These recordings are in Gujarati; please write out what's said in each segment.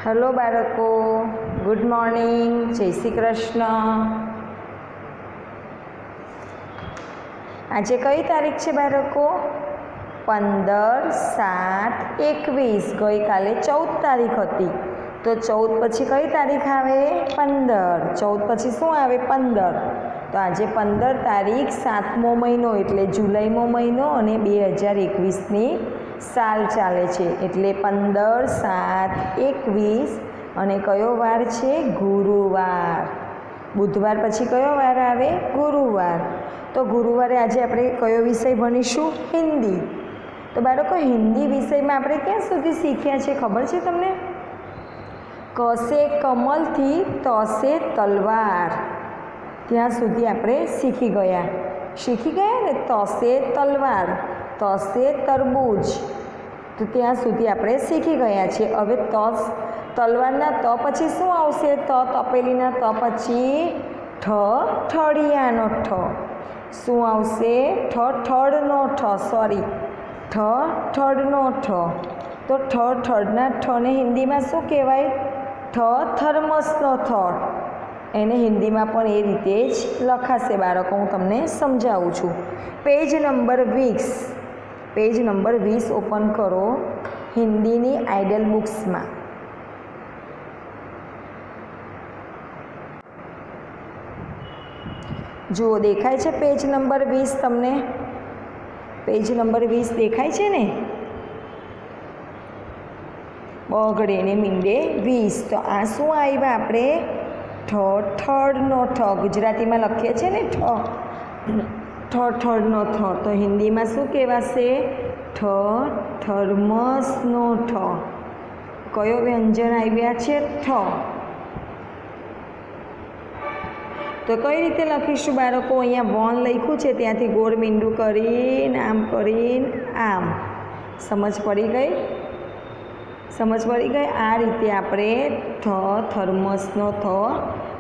हेलो बाळको, गुड मॉर्निंग, जय श्री कृष्ण। आज कई तारीख है बाळको? 15/7/21। गई काले 14 तारीख थी, तो 14 पछी कई तारीख आवे? 15। 14 पछी शुं आवे? 15। तो आज 15 तारीख 7मो महीनो एटले जुलाईमो महीनो अने 2021 साल चाले छे, एटले 15/7/21 अने कयो वार छे? गुरुवार। बुधवार पछी कयो वार आवे? गुरुवार। तो गुरुवारे आज आपणे कयो विषय भणीशुं? हिंदी। तो बाळको, हिंदी विषय में आपणे क्यां सुधी शीख्या छे खबर छे तमने? क से कमल थी त से तलवार, त्यां सुधी आपणे शीखी गया ने। त से तलवार, त से तरबूज, तो त्यां सुधी आपणे शीखी गया छे। हवे तलवारना त पछी शुं आवशे? त तपेलीना त पछी ठड़ियानो ठ। शुं आवशे? ठड़नो ठ, सॉरी, ठड़नो ठ। तो ठड़ना ठ ने हिंदी में शुं कहेवाय? थर्मसनो थ। एने हिंदी में पण ए रीते ज लखाशे बाळको। हूँ तमने समजावुं छुं। Page number 20, page number 20 open करो हिंदी नी आइडल बुक्स में। जुओ, देखाय छे पेज नंबर 20 तमने? पेज नंबर 20 देखाय छे ने? बगड़े ने मींडे 20। तो आ शुं आव्या आपणे? ठड़नो ठ। गुजराती में लखीए छे ने ठड़नो ठ, तो हिंदी में शुं कहेवाशे? थर्मसनो ठ। कयो व्यंजन आव्या छे? ठ। तो कई रीते लखीशुं बाळको? अहींया वन लख्युं छे, त्यांथी गोળ मींडું करीने आम। समझ पड़ी गई? समझ पड़ी गई? आ रीते आपणे थर्मसनो थ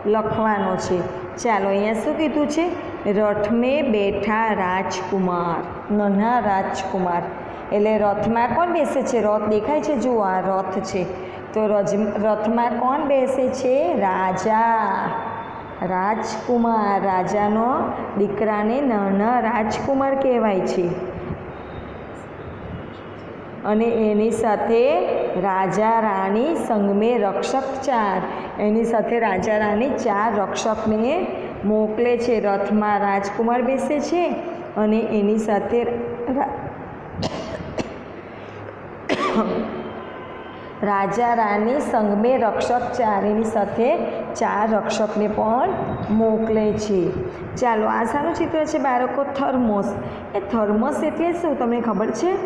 लखवानो छे। चालो, अहींया शुं कीधुं छे? रथ में बैठा राजकुमार, नाना राजकुमार। एटले रथ में कोण बेसे छे? रथ देखाय छे? जुओ, आ रथ छे। तो रथ में कोण बेसे छे? राजा, राजकुमार। राजानो दीकराने नाना राजकुमार कहेवाय छे। अने एनी साथे राजा राणी संग में रक्षक 4, एनी साथे राजा राणी 4 रक्षक ने मोकले छे। रथ में राजकुमार बेसे छे अने एनी साथे राजा राणी संग में रक्षक 4, एनी साथे 4 रक्षक ने पण मोकले छे। चालो, आ शानुं चित्र छे बाळको? थर्मोस। ए थर्मोस एटले शुं तमने खबर छे?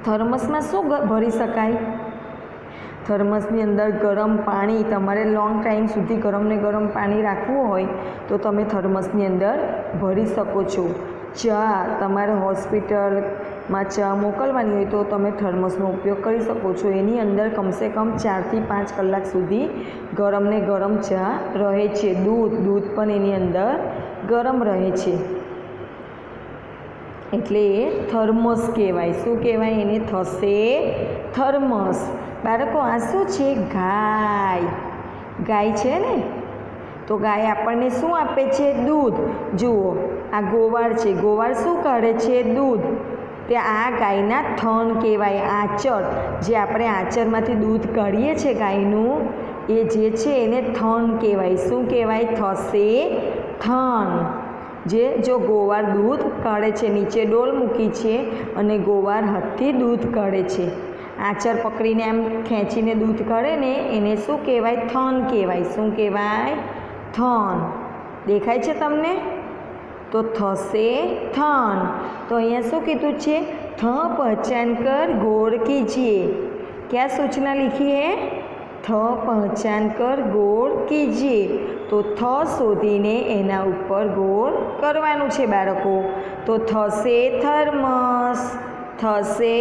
थर्मस में शुं भरी शकाय? थर्मसनी अंदर गरम पाणी, तमारे लॉन्ग टाइम सुधी गरम ने गरम पाणी राखवुं होय तो तमे थर्मसनी अंदर भरी शको छो। चा, तमारे हॉस्पिटल में चा मोकलवानी होय तो तमे थर्मसनो उपयोग करी शको छो। एनी अंदर कम से कम 4 થી 5 कलाक सुधी गरम ने गरम चा रहे छे। दूध पण एनी अंदर गरम रहे छे, एटले थर्मस कहेवाय। शुं कहेवाय एने? थशे थर्मस। बाळको, आ शुं छे? गाय। गाय छे ने, तो गाय आपणने शुं आपे छे? दूध। जुओ, आ गोवाळ छे। गोवाळ शुं काढे छे? दूध। ते आ गायना थन कहेवाय, आचर। जे आपणे आचरमांथी दूध काढीए छे गायनुं, ए जे छे एने थन कहेवाय। शुं कहेवाय? थशे थन। जे जो गोवाळ दूध काढे छे, नीचे डोल मूकी छे अने गोवाळ हाथथी दूध काढे छे। आचर पकड़ीने आम खेंचीने दूध काढे ने, एने शुं कहेवाय? थन कहेवाय। शुं कहेवाय? थन। देखाय छे तमने? तो थशे थन। तो अहींया शुं कीधुं छे? थ पहचान कर गोળ कीजिए। क्या सूचना लिखी है? थ पहचान कर गोળ कीजिए। तो थ शोधीने एना उपर गोળ करवानुं छे बाळको। तो थशे थर्मस, थशे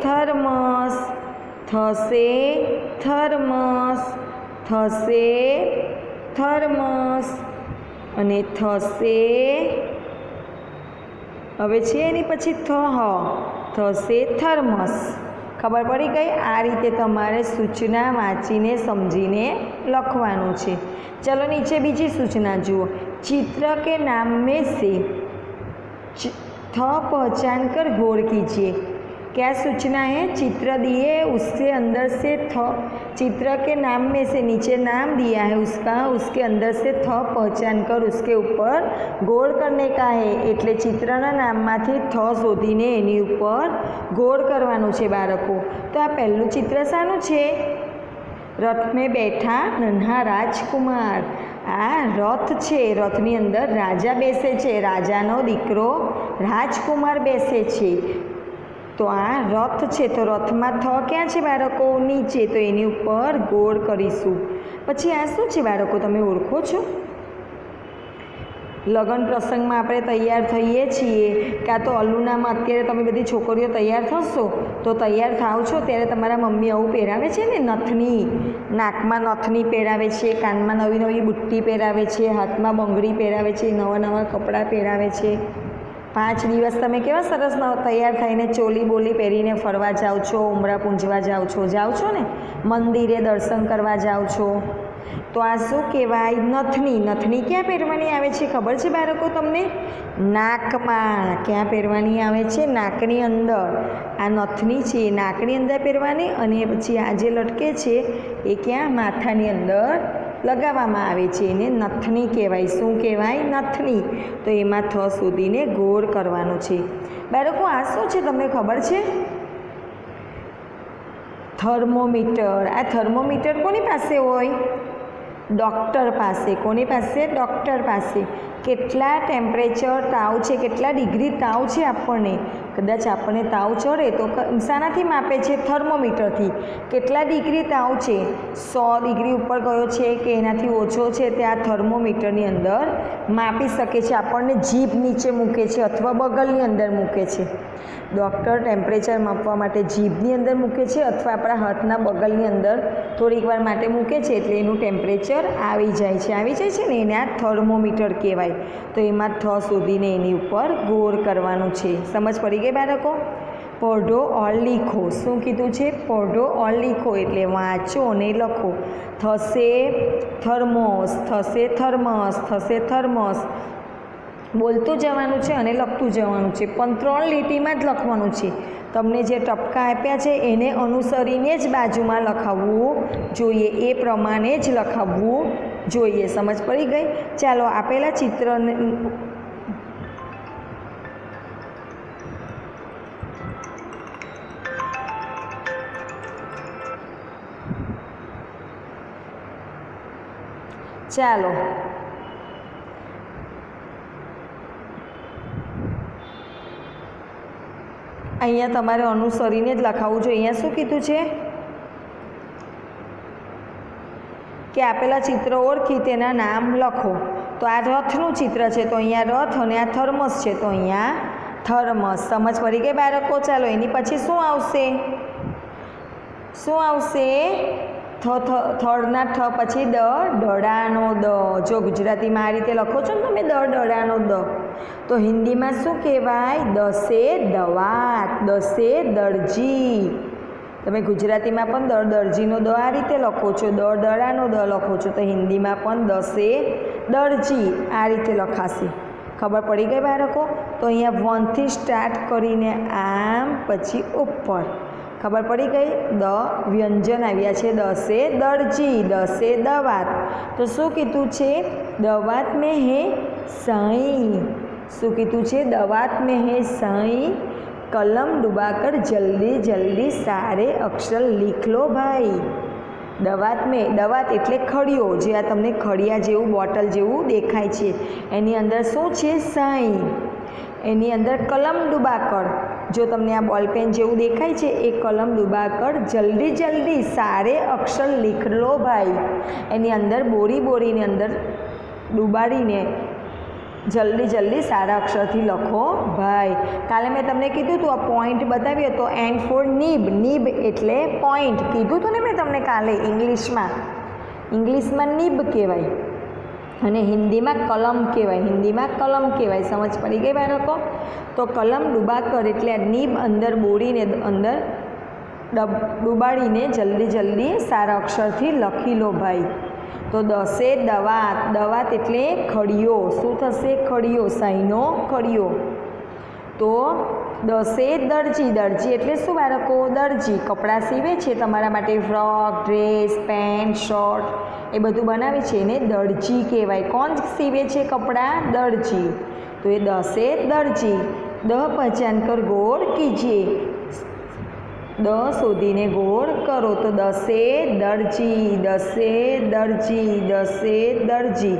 थर्मस, थशे थर्मस, थशे थर्मस अने थशे। हवे छे एनी पछी थ, थशे थर्मस। ખબર પડી ગઈ? આ રીતે તમારે સૂચના વાંચીને સમજીને લખવાનું છે। ચલો નીચે બીજી सूचना જુઓ। चित्र के नाम में से थ पहचान कर गौर कीजिए। क्या सूचना है? चित्र दिए, उससे अंदर से थ, चित्र के नाम में से नीचे नाम दिया है उसका, उसके अंदर से थ पहचान कर उसके ऊपर गौर करने का है। એટલે ચિત્રના નામમાંથી થ શોધીને એની ઉપર ગૌર કરવાનું છે બાળકો। તો આ પહેલું ચિત્ર શાનું છે? રથ में बैठा नन्हा राजकुमार। આ રથ છે, રથની અંદર રાજા બેસે છે, રાજાનો દીકરો રાજકુમાર બેસે છે। તો આ રથ છે, તો રથમાં થ ક્યાં છે બાળકો? નીચે, તો એની ઉપર ગોળ કરીશું। પછી આ શું છે બાળકો, તમે ઓળખો છો? લગ્ન પ્રસંગમાં આપણે તૈયાર થઈએ છીએ, કાં તો અલુનામાં અત્યારે તમે બધી છોકરીઓ તૈયાર થશો તો તૈયાર થાવ છો ત્યારે તમારા મમ્મી આવું પહેરાવે છે ને, નથની, નાકમાં નથની પહેરાવે છે, કાનમાં નવી નવી બુટ્ટી પહેરાવે છે, હાથમાં બંગડી પહેરાવે છે, નવા નવા કપડાં પહેરાવે છે। 5 દિવસ તમે કેવા સરસ તૈયાર થઈને ચોલી બોલી પહેરીને ફરવા જાઓ છો, ઉમરા પૂંજવા જાઓ છો ને, મંદિરે દર્શન કરવા જાઓ છો। તો આ શું કહેવાય? નથની। નથની ક્યાં પહેરવાની આવે છે ખબર છે બાળકો તમને? નાકમાં। ક્યાં પહેરવાની આવે છે? નાકની અંદર। આ નથની છે નાકની અંદર પહેરવાની, અને પછી આ જે લટકે છે એ ક્યાં? માથાની અંદર લગાવવામાં આવે છે, એને નથની કહેવાય। શું કહેવાય? નથની। તો એમાં થ શોધીને ગોળ કરવાનો છે બાળકો। આ શું છે તમને ખબર છે? થર્મોમીટર। આ થર્મોમીટર કોની પાસે હોય? ડૉક્ટર પાસે। કોની પાસે? ડૉક્ટર પાસે। કેટલા ટેમ્પરેચર તાવ છે, કેટલા ડિગ્રી તાવ છે આપણને, કદાચ આપણને તાવ ચડે તો શાનાથી માપે છે? થર્મોમીટરથી। કેટલા ડિગ્રી તાવ છે, 100 ડિગ્રી ઉપર ગયો છે કે એનાથી ઓછો છે, તે આ થર્મોમીટરની અંદર માપી શકે છે। આપણને જીભ નીચે મૂકે છે અથવા બગલની અંદર મૂકે છે। ડૉક્ટર ટેમ્પરેચર માપવા માટે જીભની અંદર મૂકે છે અથવા આપણા હાથના બગલની અંદર થોડીક વાર માટે મૂકે છે, એટલે એનું ટેમ્પરેચર આવી જાય છે ને, એને આ થર્મોમીટર કહેવાય। તો એમાં થ શોધીને એની ઉપર ગોળ કરવાનું છે। સમજ પડી ગઈ બાળકો? પઢો ઓર લીખો। શું કીધું છે? પઢો ઓર લીખો એટલે વાંચો અને લખો। થશે થર્મોસ, થશે થર્મસ, થશે થર્મસ। બોલતું જવાનું છે અને લખતું જવાનું છે, પણ 3 લીટીમાં જ લખવાનું છે। તમને જે ટપકા આપ્યા છે એને અનુસરીને જ બાજુમાં લખાવવું જોઈએ, એ પ્રમાણે જ લખાવવું જોઈએ। સમજ પડી ગઈ? ચાલો આપેલા ચિત્રને ચાલો અહીંયા તમારે અનુસરીને જ લખાવવું જોઈએ। અહીંયા શું કીધું છે કે આપેલા ચિત્રો ઓળખી તેના નામ લખો। તો આ રથનું ચિત્ર છે, તો અહીંયા રથ, અને આ થર્મસ છે તો અહીંયા થર્મસ। સમજ પડી ગઈ બાળકો? ચાલો એની પછી શું આવશે? શું આવશે? થર્ડના ઠ પછી દ, દડાનો દ। જો ગુજરાતીમાં આ રીતે લખો છો ને તમે દડાનો દ, તો હિન્દીમાં શું કહેવાય? દસે દવાત, દસે દરજી। તમે ગુજરાતીમાં પણ દરજીનો દ આ રીતે લખો છો, દડાનો દ લખો છો, તો હિન્દીમાં પણ દસે દરજી આ રીતે લખાશે। ખબર પડી ગઈ બાળકો? તો અહીંયા 1 થી સ્ટાર્ટ કરીને આમ પછી ઉપર। ખબર પડી ગઈ? દ વ્યંજન આવ્યા છે, દસે દરજી, દસે દવાત। તો શું કીધું છે? દવાત में है साई। શું કીધું છે? દવાત में है साई। कलम डुबाकर जल्दी जल्दी सारे अक्षर लिख लो भाई। દવાત મેં, દવાત એટલે ખડીયો, જે આ તમને ખડિયા જેવું બોટલ જેવું દેખાય છે, એની અંદર શું છે? સાઈ। એની અંદર કલમ ડુબાકર, જો તમને આ બોલપેન જેવું દેખાય છે એ કલમ ડુબાકર જલ્દી જલ્દી સારે અક્ષર લીખ લો ભાઈ। એની અંદર બોરીની અંદર ડુબાડીને જલ્દી જલ્દી સારા અક્ષરથી લખો ભાઈ। કાલે મેં તમને કીધું હતું આ પોઈન્ટ બતાવ્યો તો એન્ડ ફોર નીબ, નીબ એટલે પોઈન્ટ કીધું હતું ને મેં તમને કાલે। ઇંગ્લિશમાં નીબ કહેવાય અને હિન્દીમાં કલમ કહેવાય, હિન્દીમાં કલમ કહેવાય। સમજ પડી ગઈ બાળકો? તો કલમ ડુબાકર એટલે આ નીબ અંદર બોરીને અંદર ડૂબાડીને જલ્દી જલ્દી સારા અક્ષરથી લખી લો ભાઈ. તો દસે દવાત, દવાત એટલે ખડિયો. શું થશે? ખડિયો, સાઈનો ખડિયો. તો દસે દરજી, દરજી એટલે શું બાળકો? દરજી. કપડાં સીવે છે તમારા માટે, ફ્રોક, ડ્રેસ, પેન્ટ, શર્ટ એ બધું બનાવે છે એને દરજી કહેવાય. કોણ સીવે છે કપડાં? દરજી. તો એ દસે દરજી. દ પહચાન કર ગોળ કીજીએ, દ શોધીને ગોળ કરો. તો દસે દરજી, દસે દરજી, દસે દરજી,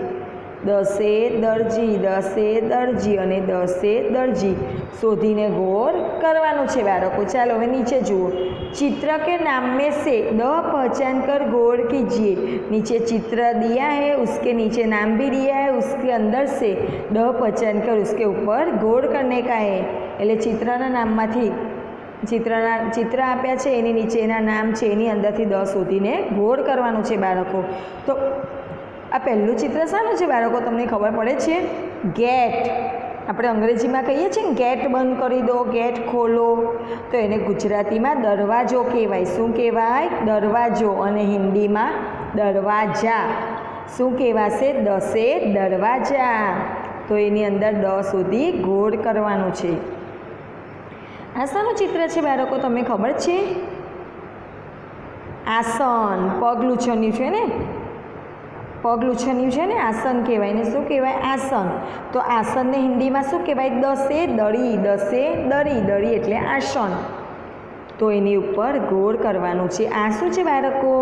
દસે દરજી, દસે દરજી અને દસે દરજી શોધીને ગોળ કરવાનું છે બાળકો. ચાલો હવે નીચે જુઓ. चित्र के नाम में से द पहचान कर गौर कीजिए. नीचे चित्र दिया है, उसके नीचे नाम भी दिया है, उसके अंदर से द पहचान कर उसके ऊपर गौर करने का है. એટલે ચિત્રના નામમાંથી ચિત્ર આપ્યા છે, એની નીચે એના નામ છે, એની અંદરથી દ શોધીને ગોળ કરવાનું છે બાળકો. તો આ પહેલું ચિત્ર શાનું છે બાળકો? તમને ખબર પડે છે? ગેટ. આપણે અંગ્રેજીમાં કહીએ છીએ ને ગેટ બંધ કરી દો, ગેટ ખોલો. તો એને ગુજરાતીમાં દરવાજો કહેવાય. શું કહેવાય? દરવાજો. અને હિન્દીમાં દરવાજા. શું કહેવાશે? દસે દરવાજા. તો એની અંદર દ સુધી ગોળ કરવાનું છે. આ શાનું ચિત્ર છે બાળકો? તમને ખબર છે? આસન. પગ લૂછન્યું છે ને, પગ લૂછન્યું છે ને, આસન કહેવાય ને. શું કહેવાય? આસન. તો આસનને હિન્દીમાં શું કહેવાય? દસે દળી, દસે દળી, દળી એટલે આસન. તો એની ઉપર ગોળ કરવાનું છે. આ શું છે બાળકો?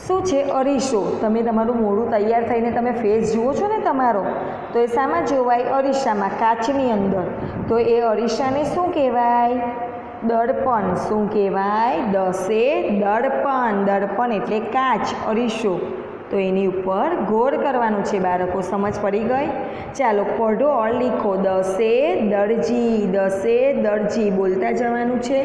શું છે? અરીસો. તમે તમારું મોઢું તૈયાર થઈને તમે ફેસ જુઓ છો ને તમારો, તો એ શામાં જોવાય? અરીસામાં, કાચની અંદર. તો એ અરીસાને શું કહેવાય? દર્પણ. શું કહેવાય? દસે દર્પણ. દર્પણ એટલે કાચ, અરીસો. તો એની ઉપર ગોળ કરવાનું છે બાળકો. સમજ પડી ગઈ? ચાલો પઢો ઓર લીખો. દસે દરજી, દસે દરજી બોલતા જવાનું છે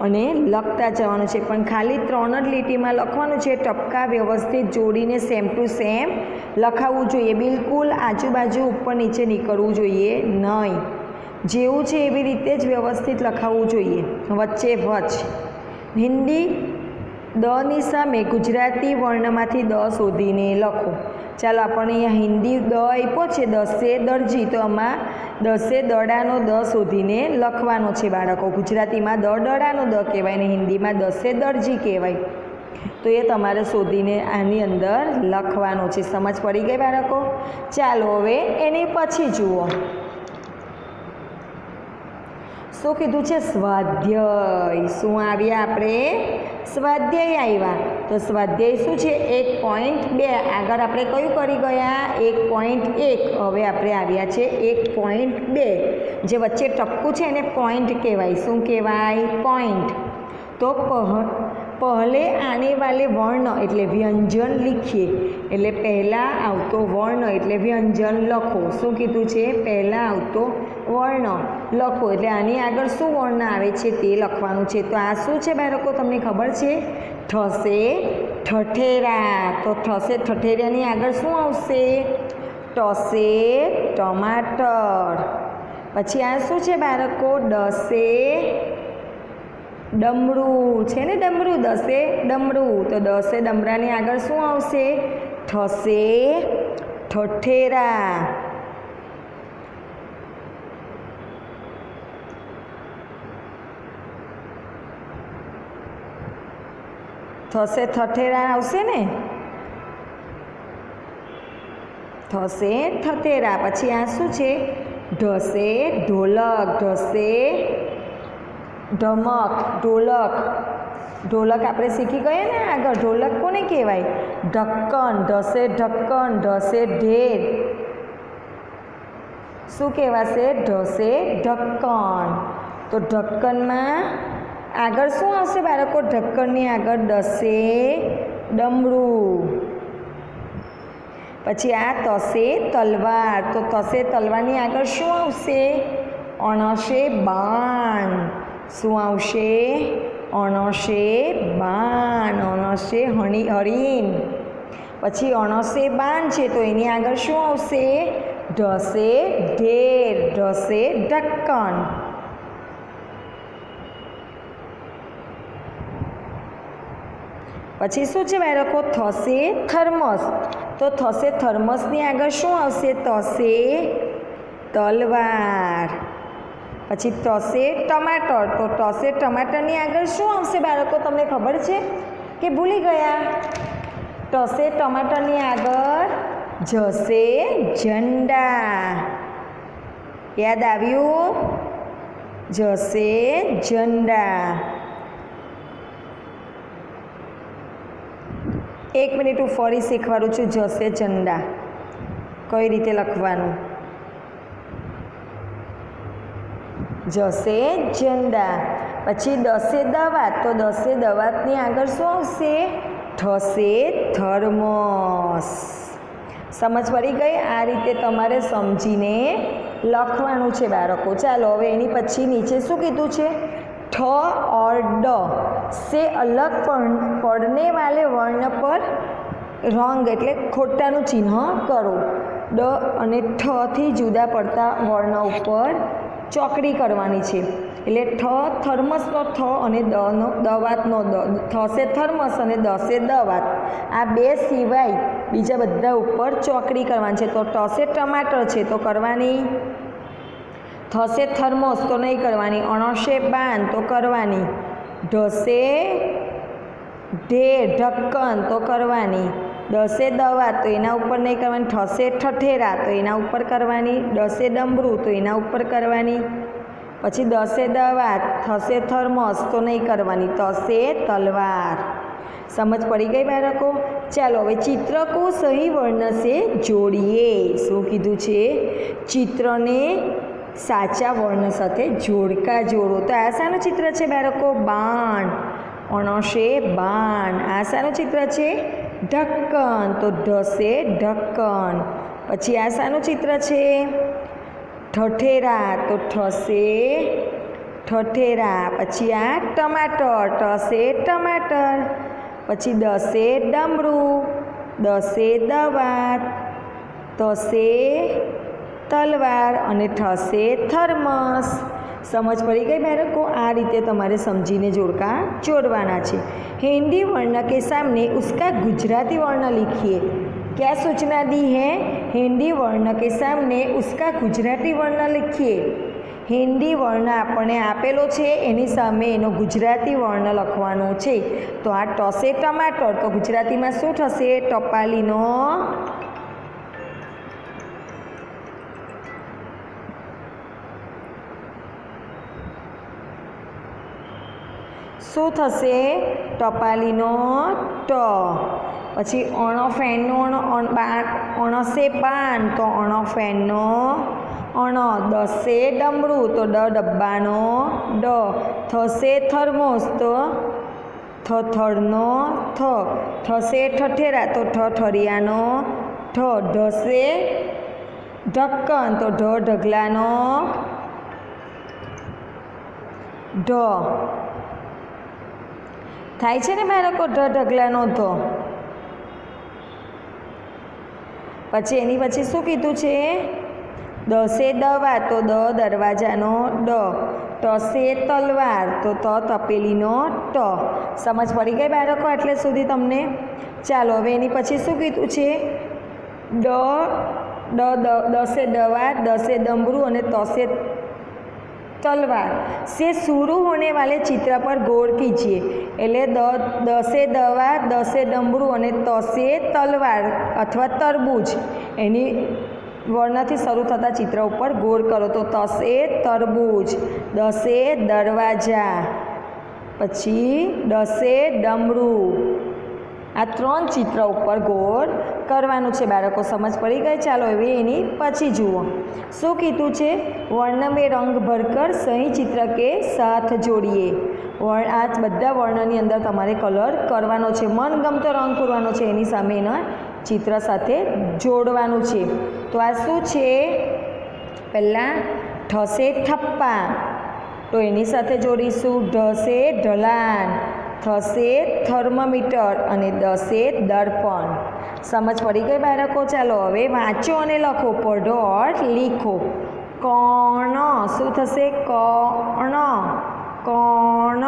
અને લખતા જવાનું છે. પણ ખાલી 3 જ લીટીમાં લખવાનું છે. ટપકા વ્યવસ્થિત જોડીને સેમ ટુ સેમ લખાવવું જોઈએ. બિલકુલ આજુબાજુ ઉપર નીચે નીકળવું જોઈએ નહીં. જેવું છે એવી રીતે જ વ્યવસ્થિત લખાવવું જોઈએ, વચ્ચે વચ. હિન્દી દની સામે ગુજરાતી વર્ણમાંથી દ શોધીને લખો. ચાલો આપણને અહીંયા હિન્દી દ આપ્યો છે, દસે દરજી. તો આમાં દસે દડાનો દ શોધીને લખવાનો છે બાળકો. ગુજરાતીમાં દ દડાનો દ કહેવાય ને હિન્દીમાં દસે દરજી કહેવાય. તો એ તમારે શોધીને આની અંદર લખવાનો છે. સમજ પડી ગઈ બાળકો? ચાલો હવે એની પછી જુઓ શું કીધું છે? સ્વાધ્યાય. શું આવ્યા આપણે? સ્વાધ્યાય આવ્યા. તો સ્વાધ્યાય શું છે? 1.2. આગળ આપણે કયું કરી ગયા? 1.1. હવે આપણે આવ્યા છે 1.2. જે વચ્ચે ટપકું છે એને પોઈન્ટ કહેવાય. શું કહેવાય? પોઈન્ટ. તો પહેલે આને વાલે વર્ણ એટલે વ્યંજન લીખીએ. એટલે પહેલાં આવતો વર્ણ એટલે વ્યંજન લખો. શું કીધું છે? પહેલાં આવતો વર્ણ લખો. એટલે આની આગળ શું વર્ણ આવે છે તે લખવાનું છે. તો આ શું છે બાળકો? તમને ખબર છે? ઠસે ઠઠેરા. તો ઠસે ઠઠેરાની આગળ શું આવશે? ટસે ટમાટર. પછી આ શું છે બાળકો? ડસે ડમરું છે ને, ડમરું. દસે ડમરું. તો દસે ડમરાની આગળ શું આવશે? ઠસે ઠઠેરા. થશે ઠઠેરા આવશે ને, થશે ઠઠેરા. પછી આ શું છે? ઢસે ઢોલક. ઢસે ઢમક. ઢોલક. ઢોલક આપણે શીખી ગયા ને આગળ. ઢોલક કોને કહેવાય? ઢક્કન. ઢસે ઢક્કન. ઢસે ઢેર. શું કહેવાશે? ઢસે ઢક્કન. તો ઢક્કનમાં આગળ શું આવશે બાળકો? ઢક્કનની આગળ દસે ડમરું. પછી આ તસે તલવાર. તો તસે તલવારની આગળ શું આવશે? અણસે બાણ. શું આવશે? અણસે બાણ. અણસે હરિણ. પછી અણસે બાણ છે તો એની આગળ શું આવશે? ઢસે ઢેર. ઢસે ઢક્કન. પછી શું છે બાળકો? થશે થર્મસ. તો થશે થર્મસની આગળ શું આવશે? થશે તલવાર. પછી થશે ટમાટર. તો થશે ટમાટરની આગળ શું આવશે બાળકો? તમને ખબર છે કે ભૂલી ગયા? થશે ટમાટરની આગળ જશે ઝંડા. યાદ આવ્યું? જશે ઝંડા. 1 મિનિટ હું ફરી શીખવાડું છું. જશે ઝંડા કઈ રીતે લખવાનું. જશે ઝંડા. પછી દસે દવાત. તો દસે દવાતની આગળ શું આવશે? થશે થર્મસ. સમજ પડી ગઈ? આ રીતે તમારે સમજીને લખવાનું છે બાળકો. ચાલો હવે એની પછી નીચે શું કીધું છે? ઠ और ड से अलग पड़ने वाले वर्ण पर रंग એટલે ખોટાનું ચિહ્ન કરો. ડ અને ઠથી જુદા પડતા વર્ણ ઉપર ચોકડી કરવાની છે. એટલે ઠ થર્મસનો થ અને દનો દવાતનો દ. થશે થર્મસ અને દસે દવાત. આ બે સિવાય બીજા બધા ઉપર ચોકડી કરવાની છે. તો ટસે ટમાટર છે તો કરવાની. થશે થર્મોસ તો નહીં કરવાની. અણશે બાન તો કરવાની. ઢસે ઢક્કન તો કરવાની. દસે દવા તો એના ઉપર નહીં કરવાની. થશે ઠઠેરા તો એના ઉપર કરવાની. દસે ડમરું તો એના ઉપર કરવાની. પછી દસે દવા થશે થર્મોસ તો નહીં કરવાની. થશે તલવાર. समझ पड़ी गई बाळको। चालो हवे चित्र को सही वर्ण से जोड़िए। शुं कीधुं छे? चित्र ने साचा वर्ण साथे जोड़का जोड़ो। तो आ शानुं चित्र छे बाळको? बाण। अणसे बाण। आ शानुं चित्र छे? ढक्कन। तो ढसे ढक्कन। पछी आ शानुं चित्र छे? ठठेरा। तो ठसे ठठेरा। पछी आ टमाटर। टसे टमाटर। पछी दसे डमरू। दसे दवात। तसे तलवार अने ठसे थर्मस। समझ पड़ी गई बाळको? आ रीते तमारे समझीने जोड़का जोड़वाना छे। हिंदी वर्ण के सामने उसका गुजराती वर्ण लिखिए। क्या सूचना दी है? हिंदी वर्ण के सामने उसका गुजराती वर्ण लिखिए। हिंदी वर्ण आपणे आपेलो छे एनी सामे एनो गुजराती वर्ण लखवानो छे। तो आ टसे टमाटर तो गुजराती में शुं थशे? टपालीनो शुं थशे? टपालीनो ट। पछी अणफेनो अणसे बाण तो अणफेनो अण। दसे डमरू तो ड डब्बानो ड। थसे थर्मोस तो थथड़नो थ। थसे ठठेरा तो ठठरियानो ठ। ढसे ढक्कन तो ढ ढगलानो ढ। थाय छे ने बाळको ढ ढगलानो ध। पछी एनी पछी शुं कीधुं छे? दसे दवा तो द दरवाजानो ड। टसे तलवार तो त तपेलीनो ट। समझ पड़ी गई बाळको आटले सुधी तमने? चालो हवे एनी पछी शुं कीधुं छे? दसे दवा दसे डमरू अने तसे तलवार से शुरू होने वाले चित्र पर गौर कीजिए। एटले दसे दवा दसे डमरू अने तसे तलवार अथवा तरबूज एनी वर्णथी शुरू थता चित्र पर गौर करो। तो तसे तरबूज। दसे दरवाजा। पछी दसे डमरू। आ 3 चित्र पर गौर करवानुं छे बाळको। समझ पड़ी गई? चालो हवे एनी पछी जुओ शुं कीधुं छे? वर्ण में रंग भरकर सही चित्र के साथ जोड़िए। आ बधा वर्णनी अंदर तमारे कलर करवानो छे। मनगमतो रंग पूरवानो छे एनी सामे एना चित्र साथे जोड़वानुं छे। तो आ शुं छे? पहेला ठसे ठप्पा तो एनी साथे जोड़ीशुं ढसे ढलान। थसे थर्मोमीटर अने दसे दर्पण। समझ पड़ी गई बाळको? चालो हवे वाँचो अने लखो। पढ़ो और लिखो। कर्ण शुं थशे? कर्ण कर्ण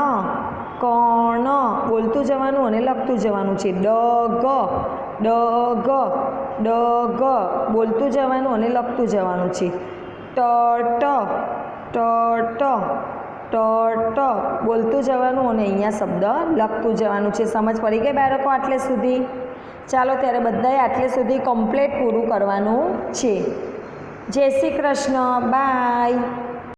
कर्ण। बोलतुं બોલતું જવાનું અને લખતું જવાનું છે. ડ ગ ડ ગ ડ ગ બોલતું જવાનું અને લખતું જવાનું છે. ટ ટ ટ ટ ટ ટ બોલતું જવાનું અને અહીંયા શબ્દ લખતું જવાનું છે. સમજ પડી ગઈ બાળકો આટલે સુધી? ચાલો ત્યારે બધાએ આટલે સુધી કમ્પ્લીટ પૂરું કરવાનું છે. જય શ્રી કૃષ્ણ. બાય.